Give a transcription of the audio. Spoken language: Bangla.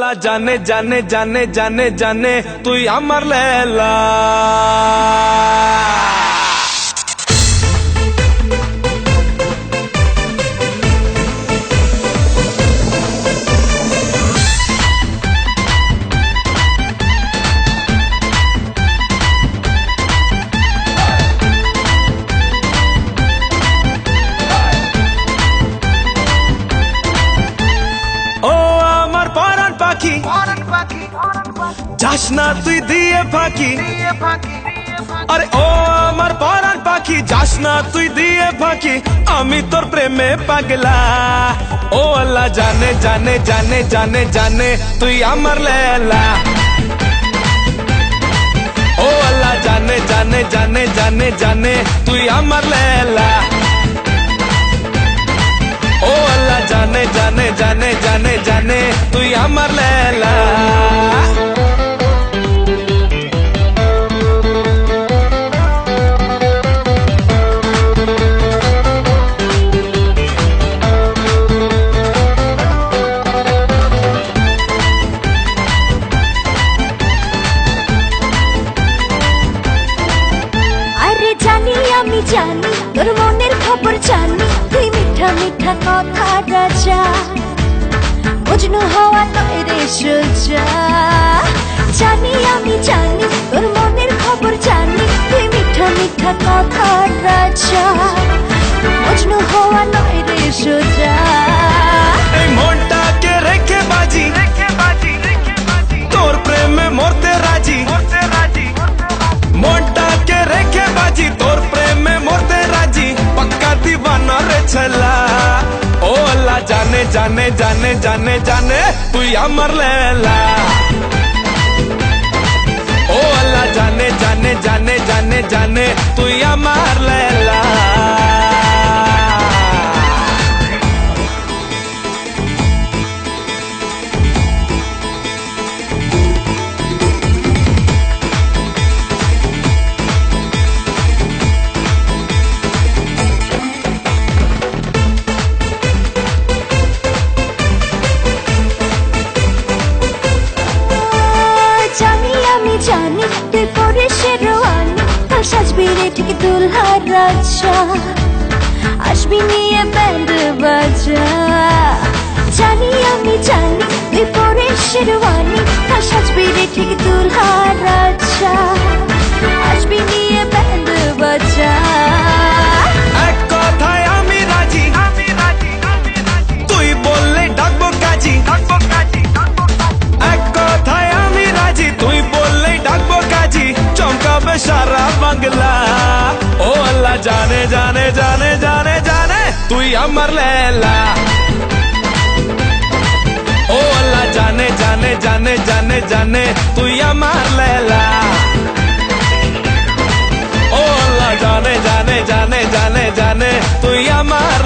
আল্লাহ জানে জানে জানে জানে জানে তুই আমার লেলা। যাস না তুই দিয়ে ফাঁকি, আরে ও আমার পরাণ পাখি, যাস না তুই দিয়ে ফাঁকি, আমি তোর প্রেমে পাগলা। ও আল্লাহ জানে জানে জানে জানে জানে তুই আমার লেলা। ও আল্লাহ জানে জানে জানে জানে জানে তুই আমার লেলা। ও আল্লাহ জানে জানে জানে জানে জানে তুই আমার লেলা। আমি জানি তোর মনের খবর জানি, তুই মিঠা মিঠা কথা রাজা, মজনু হওয়া নয় রে সোজা। জানি আমি জানি তোর মনের খবর জানি, তুই মিঠা মিঠা কথা রাজা, মজনু হওয়া নয় রে সোজা। এই মনটাকে রেখে বাজি, তোর প্রেমে মরতে রাজি, মনটাকে রেখে বাজি, তোর প্রেমে মরতে রাজি, পক্কা দিবানা রে ছেলা। ও আল্লাহ জানে জানে জানে জানে জানে তুই আমার লেলা। ও আল্লাহ জানে জানে জানে জানে জানে তুই আমার লেলা। জানি তুই পরে শেরওয়ানি, আর সাজবি রে ঠিক দুলহার রাজা, আসবি নিয়ে ব্যান্ড বাজা। জানি আমি জানি তুই পরে শেরওয়ানি, আর সাজবি রে ঠিক দুলহার রাজা, আসবি নিয়ে ব্যান্ড বাজা। এক কথায় আমি রাজি, তুই বললে ডাকবো কাজী। এক কথায় আমি রাজি, তুই বললে ডাকবো কাজী, চমকাবে সারা বাংলা। ও আল্লাহ জানে জানে জানে জানে জানে তুই আমার লেলা। ও আল্লাহ জানে জানে জানে জানে জানে তুই আমার লেলা। ও আল্লাহ জানে জানে জানে জানে জানে তুই আমার